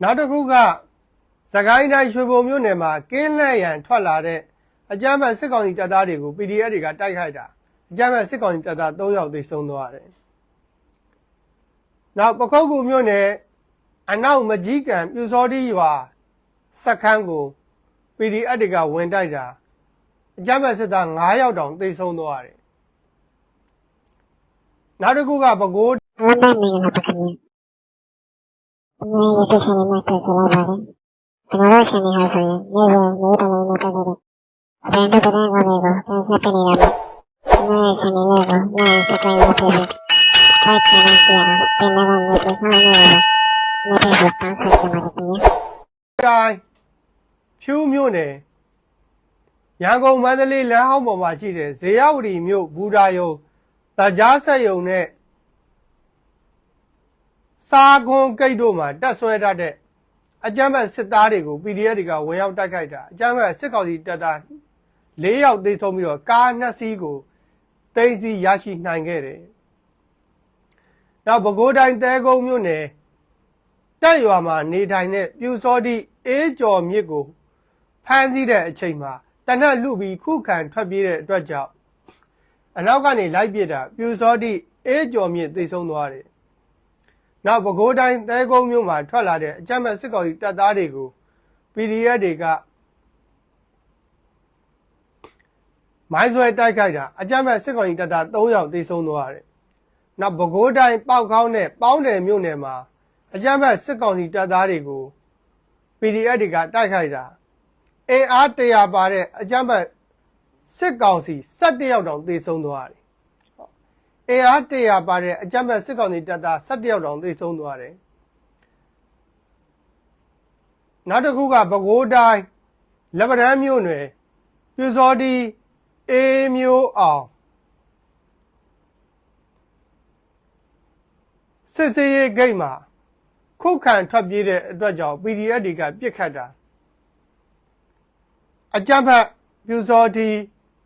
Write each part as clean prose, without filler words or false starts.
နောက်တစ်ခုကစကိုင်းတိုင်းရွှေဘုံမြို့နယ်မှာကင်းလက်ရန်ထွက်လာတဲ့အကြမ်းဖက်စစ်ကောင်စီတပ်သားတွေကို PDF တွေကတိုက်ခိုက်တာအကြမ်းဖက်စစ်ကောင်စီတပ်သား3ယောက်သေဆုံးသွားတယ်။နောက်ပခုတ်ကူမြို့နယ်အနောက်မကြီးကံပြူစောတိရွာစခန်းကို PDF တွေကဝင်တိုက်တာအကြမ်းဖက်စစ်သား9ယောက်တောင်သေဆုံးသွားတယ်။နောက်တစ်ခုကပဲခူးလမ်းမမင်းလာပကမြင်ဒီနေ့ရတဲ့ရှင်မှာတက်ကြလာပါတယ်ကျွန်တော်တို့ရှင်နေဟာဆိုရင်နေ့စဉ်နေ့တိုင်းနဲ့တက်ကြတယ်အရင်တို့တဲ့ကောင်တွေကိုတင်ဆက်ပေးနေတာပါဒီနေ့ရှင်နေလေးကိုနေ့စကိုင်းလုပ်ပြီးဖိုက်ချင်နေကြတာပြင်နေကနေဒီခေါင်းလေးကိုနေ့တိုင်းတောင်းဆိုရှင်ပါတယ်ပြင်တိုင်းဖြူးမြို့နယ်ရန်ကုန်မန္တလေးလမ်းဟောင်းပေါ်မှာရှိတဲ့ဇေယဝတီမြို့ဘူတာယုံတကြားဆက်ယုံနဲ့စာကွန်ကိတ်တို့မှာတက်ဆွဲတတ်တဲ့အကြမ်းဖက်စစ်သားတွေကို PDF တွေကဝင်ရောက်တိုက်ခိုက်တာအကြမ်းဖက်စစ်ကောင်စီတပ်သား4ယောက်သေဆုံးပြီးတော့ကား2စီးကိုသိမ်းဆည်းရရှိနိုင်ခဲ့တယ်။နောက်ပဲခူးတိုင်းတဲကုန်းမြို့နယ်တက်ရွာမှာနေထိုင်တဲ့ပြူစောတိအေးကျော်မြစ်ကိုဖမ်းဆီးတဲ့အချိန်မှာတနက်လူပြီးခုခံထွက်ပြေးတဲ့အတွက်ကြောင့်အနောက်ကနေလိုက်ပစ်တာပြူစောတိအေးကျော်မြစ်သေဆုံးသွားတယ်။နောက်ပဲခူးတိုင်းတဲကုန်းမြို့မှာထွက်လာတဲ့အကြမ်းဖက်စစ်ကောင်စီတပ်သားတွေကို PDF တွေကမိုင်းဆွဲတိုက်ခိုက်တာအကြမ်းဖက်စစ်ကောင်စီတပ်သား3ယောက်သေဆုံးသွားတယ်။နောက်ပဲခူးတိုင်းပေါက်ခေါင်းနဲ့ပေါင်းတယ်မြို့နယ်မှာအကြမ်းဖက်စစ်ကောင်စီတပ်သားတွေကို PDF တွေကတိုက်ခိုက်တာအင်အား100ပါတဲ့အကြမ်းဖက်စစ်ကောင်စီ17ယောက်တောင်သေဆုံးသွားတယ်။အင်အား100ပါတဲ့အကြမ်းဖက်စစ်ကောင်စီတပ်သား17ယောက်တောင်သေဆုံးသွားတယ်။နောက်တစ်ခုကပဲခူးတိုင်းလက်ပံတန်းမြို့နယ်ပြူစောတိအေးမျိုးအောင်စစ်စေးရေးဂိတ်မှာခုခံထွက်ပြေးတဲ့အတွက်ကြောင့် PDF တွေကပြစ်ခတ်တာအကြမ်းဖက်ပြူစောတိ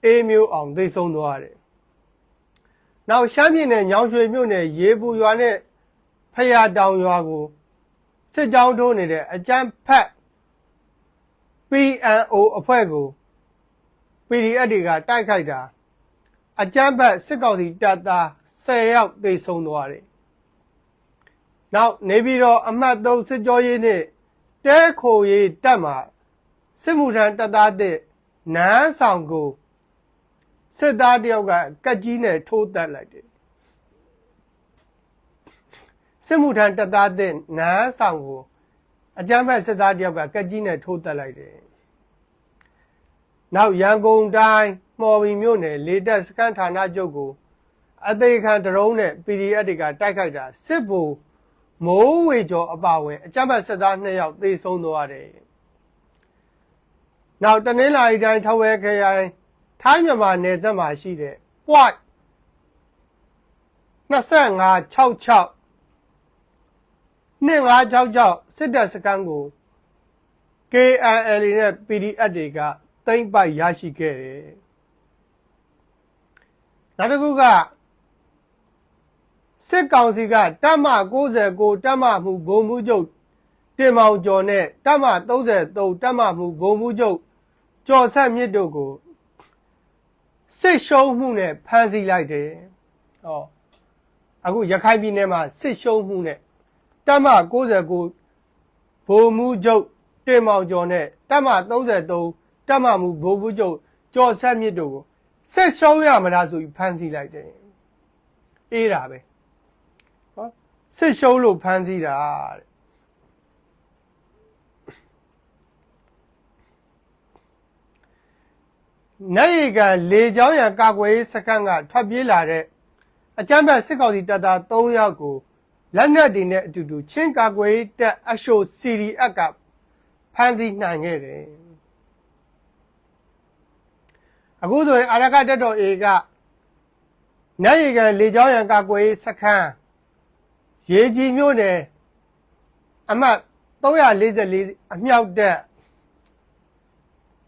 အေးမျိုးအောင်သေဆုံးသွားတယ်။နောက်ရှမ်းပြည်နယ်ညောင်ရွှေမြို့နယ်ရေပူရွာနဲ့ဖရာတောင်ရွာကိုစစ်ကြောင်းထိုးနေတဲ့အကြမ်းဖက် PNO အဖွဲ့ကို PDF တွေကတိုက်ခိုက်တာအကြမ်းဖက်စစ်ကောင်စီတပ်သား10ယောက်သေဆုံးသွားတယ်။နောက်နေပြည်တော်အမှတ်3စစ်ကြောရေးနဲ့တဲခိုရေးတပ်မှာစစ်မှုထမ်းတပ်သားတဲ့နန်းဆောင်ကိုစစ်သားတယောက်ကကတ်ကြီးနဲ့ထိုးတက်လိုက်တယ်။စစ်မှုထမ်းတပ်သားတဲ့နန်းဆောင်ကိုအကြမ်းဖက်စစ်သားတယောက်ကကတ်ကြီးနဲ့ထိုးတက်လိုက်တယ်။နောက်ရန်ကုန်တိုင်းမော်ဘီမြို့နယ်လေတပ်စခန်းဌာနချုပ်ကိုအသေးခံဒရုန်းနဲ့ PDF တွေကတိုက်ခိုက်တာစစ်ဗိုလ်မိုးဝေကျော်အပါဝင်အကြမ်းဖက်စစ်သား2ယောက်သေဆုံးသွားတယ်။နောက်တနင်္လာရီတိုင်းထဝယ်ခရိုင်ထိုင်းမြန်မာနယ်စပ်မှာရှိတဲ့ point 2566 2566စစ်တပ်စခန်းကို KNL နဲ့ PDF တွေကသိမ်းပိုက်ရရှိခဲ့တယ်။နောက်တစ်ခုကစစ်ကောင်စီကတပ်မ69တပ်မမှုဗိုလ်မှူးချုပ်တင်မောင်ကျော်နဲ့တပ်မ33တပ်မမှုဗိုလ်မှူးချုပ်ကျော်ဆက်မြင့်တို့ကိုစစ်ရှုံးမှုနဲ့ဖမ်းဆီးလိုက်တယ်။ဟောအခုရခိုင်ပြည်နယ်မှာစစ်ရှုံးမှုနဲ့တပ်မ69ဗိုလ်မှူးချုပ်တင်မောင်ကျော်နဲ့တပ်မ33တပ်မမှုဗိုလ်မှူးချုပ်ကျော်ဆက်မြင့်တို့ကိုစစ်ရှုံးရမလားဆိုပြီးဖမ်းဆီးလိုက်တယ်။အေးတာပဲ။ဟောစစ်ရှုံးလို့ဖမ်းဆီးတာတဲ့။နိုင်ရီကလေကြောင်းရန်ကာကွယ်ရေးစခန်းကထွက်ပြေးလာတဲ့အကြမ်းဖက်စစ်ကောင်စီတပ်သား3ယောက်ကိုလက်နက်တွေနဲ့အတူတူချင်းကာကွယ်ရေးတပ်အရှို CDF ကဖမ်းဆီးနိုင်ခဲ့တယ်။အခုဆိုရင်အာရကတပ်တော် A ကနိုင်ရီကလေကြောင်းရန်ကာကွယ်ရေးစခန်းရေကြီးမြို့နယ်အမှတ်344အမြောက်တပ်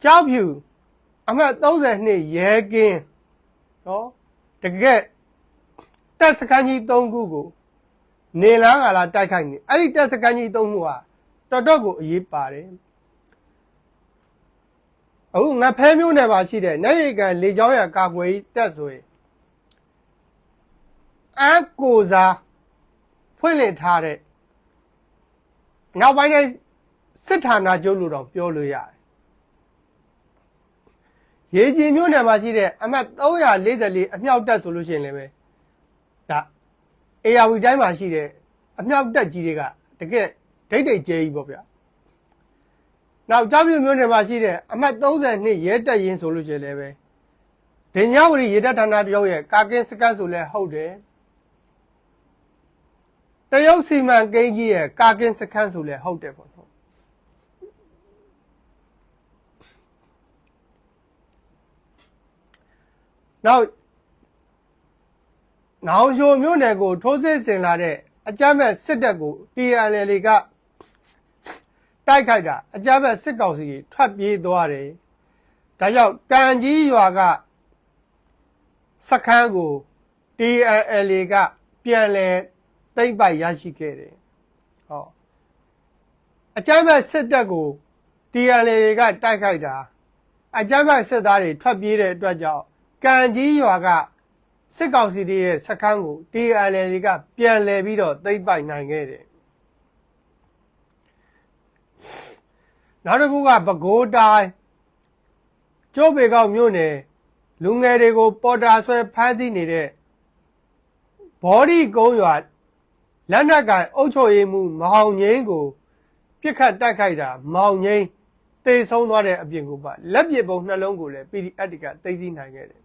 ကြောက်ဖြူအမှတ်32ရဲကင်းနော်တကယ်တပ်စခန်းကြီး3ခုကိုနေလန်းကလာတိုက်ခိုက်နေအဲ့ဒီတပ်စခန်းကြီး3ခုဟာ တော်ကိုအရေးပါတယ်အခုငါဖဲမျိုးနယ်မှာရှိတဲ့နိုင်ရီကန်လေကြောင်းရကာကွယ်တက်ဆိုရင်အကိုစားဖွင့်လှစ်ထားတဲ့နောက်ပိုင်းနဲ့စစ်ဌာနချုပ်လို့တော့ပြောလို့ရတယ်ရေကြီးမျိုးနယ်မှာရှိတဲ့အမှတ်344အမြောက်တက်ဆိုလို့ရှိရင်လည်းပဲဒါ ARV တိုင်းမှာရှိတဲ့အမြောက်တက်ကြီးတွေကတကယ်ဒိတ်ဒိတ်ကျဲကြီးပေါ့ဗျာနောက်ကြောက်ပြမျိုးနယ်မှာရှိတဲ့အမှတ်32ရဲတက်ရင်ဆိုလို့ရှိရင်လည်းပဲဒင်ညဝရီရေတပ်ဌာနပြောရဲ့ကာကင်းစကန်ဆိုလည်းဟုတ်တယ်တရုတ်စီမံကိန်းကြီးရဲ့ကာကင်းစခန်းဆိုလည်းဟုတ်တယ်ပေါ့နော်နောက်နောင်ရှိုမြို့နယ်ကိုထိုးစစ်ဆင်လာတဲ့အကြမ်းမဲ့စစ်တပ်ကို TNL ကတိုက်ခိုက်တာအကြမ်းမဲ့စစ်ကောင်စီထွက်ပြေးသွားတယ်ဒါကြောင့်ကံကြီးရွာကစခန်းကို TNL ကပြန်လဲသိမ်းပိုက်ရရှိခဲ့တယ်ဟောအကြမ်းမဲ့စစ်တပ်ကို TNL ကတိုက်ခိုက်တာအကြမ်းမဲ့စစ်သားတွေထွက်ပြေးတဲ့အတွက်ကြောင့်ကံကြီးရွာကစစ်ကောင်စီရဲ့စခန်းကို TNL ကပြန်လဲပြီးတော့သိမ်းပိုက်နိုင်ခဲ့တယ်နောက်တစ်ခုကပဲခူးတိုင်းကျိုးပေကောက်မြို့နယ်လူငယ်တွေကိုပေါ်တာဆွဲဖမ်းဆီးနေတဲ့ဘော်ဒီကုန်းရွာလက်နက်ကန်အုပ်ချုပ်ရေးမှူးမောင်ငိမ့်ကိုပြစ်ခတ်တိုက်ခိုက်တာမောင်ငိမ့်တေဆုံးသွားတဲ့အပြင်ကိုပါလက်ပစ်ပုံနှလုံးကိုလည်း PDF ကသိသိနိုင်ခဲ့တယ်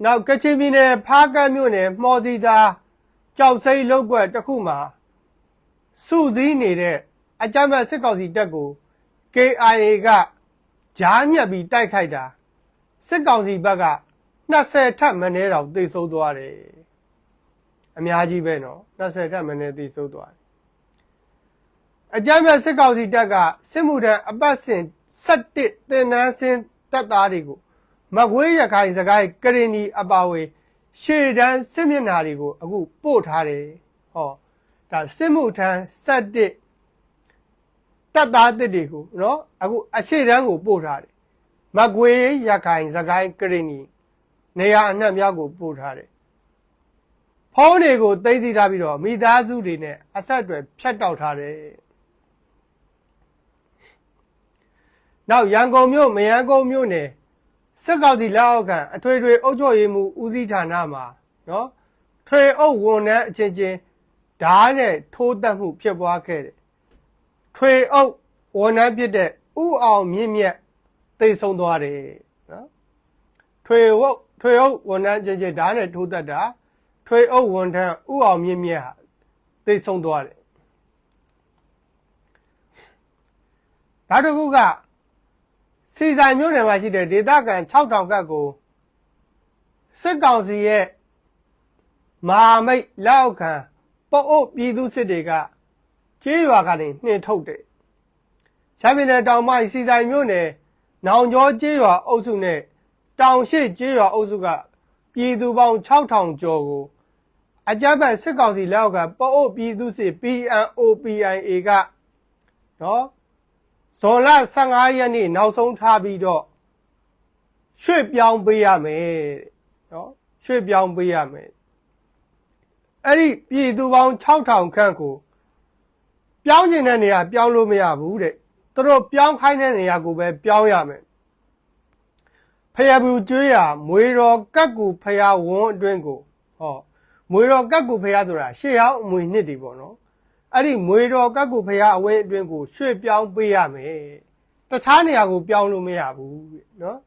နောက်ကချင်ပြည်နယ်ဖားကန့်မြို့နယ်မှော်စီသာကြောက်စိမ့်လောက်ွက်တစ်ခုမှာစုစည်းနေတဲ့အကြမ်းဖက်စစ်ကောင်စီတပ်ကို KIA ကကြားညက်ပြီးတိုက်ခိုက်တာစစ်ကောင်စီဘက်က20ထပ်မင်းနဲ့တော့သိဆိုးသွားတယ်အများကြီးပဲနော်20ထပ်မင်းနဲ့သိဆိုးသွားတယ်အကြမ်းဖက်စစ်ကောင်စီတပ်ကစစ်မှုထမ်းအပတ်စဉ်17တင်နန်းစင်းတပ်သားတွေကိုမကွေးရခိုင်စကိုင်းကရင်နီအပါဝေရှေ့တန်းစစ်မျက်နှာတွေကိုအခုပို့ထားတယ်ဟောဒါစစ်မှုထမ်း17တပ်သားတစ်တွေကိုနော်အခုအရှေ့တန်းကိုပို့ထားတယ်မကွေးရခိုင်စကိုင်းကရင်နီနေရာအနှံ့များကိုပို့ထားတယ်ဖုန်းတွေကိုသိသိထားပြီးတော့မိသားစုတွေနဲ့အဆက်အသွယ်ဖြတ်တောက်ထားတယ်နောက်ရန်ကုန်မြို့မရန်ကုန်မြို့နယ်စစ်ကောင်စီလက်အောက်ခံအထွေထွေအုပ်ချုပ်ရေးမှူးဦးစီးဌာနမှာနော်ထွေအုပ်ဝန်ထမ်းအချင်းချင်းဓာတ်နဲ့ထိုးတက်မှုဖြစ်ပွားခဲ့တယ်ထွေအုပ်ဝန်ထမ်းဖြစ်တဲ့ဥအောင်မြင့်မြတ်သိဆုံးသွားတယ်နော်ထွေအုပ်ဝန်ထမ်းအချင်းချင်းဓာတ်နဲ့ထိုးတက်တာထွေအုပ်ဝန်ထမ်းဥအောင်မြင့်မြတ်ဟာသိဆုံးသွားတယ်နောက်တစ်ခုကစီဆိုင်မြို့နယ်မှာရှိတဲ့ဒေသခံ6000ခန့်ကိုစစ်ကောင်စီရဲ့မဟာမိတ်လက်အောက်ခံပုတ်အုပ်ပြည်သူစစ်တွေကကျေးရွာကနေနှင်ထုတ်တယ်။ရှမ်းပြည်နယ်တောင်ပိုင်းစီဆိုင်မြို့နယ်နောင်ကျော်ကျေးရွာအုပ်စုနဲ့တောင်ရှိကျေးရွာအုပ်စုကပြည်သူပေါင်း6000ကျော်ကိုအကြမ်းဖက်စစ်ကောင်စီလက်အောက်ကပုတ်အုပ်ပြည်သူစစ် PNOPIA ကနော်ဇွန်လ15ရက်နေ့နောက်ဆုံးထားပြီးတော့ရွှေ့ပြောင်းပေးရမယ်နော်ရွှေ့ပြောင်းပေးရမယ်အဲ့ဒီပြည်သူပေါင်း6000ခန့်ကိုပြောင်းကျင်တဲ့နေရာပြောင်းလို့မရဘူးတဲ့သူတို့ပြောင်းခိုင်းတဲ့နေရာကိုပဲပြောင်းရမယ်ဖယားဘူးကျွေးရမွေတော်ကတ်ကူဖယားဝန်းအတွင်းကိုဟောမွေတော်ကတ်ကူဖယားဆိုတာရှေးဟောင်းအမွေနှစ်တွေပေါ့နော်အဲ့ဒီမွေတော်ကတ်ကူဖယားအဝဲအတွင်းကိုရွှေ့ပြောင်းပေးရမယ်တခြားနေရာကိုပြောင်းလို့မရဘူးနော်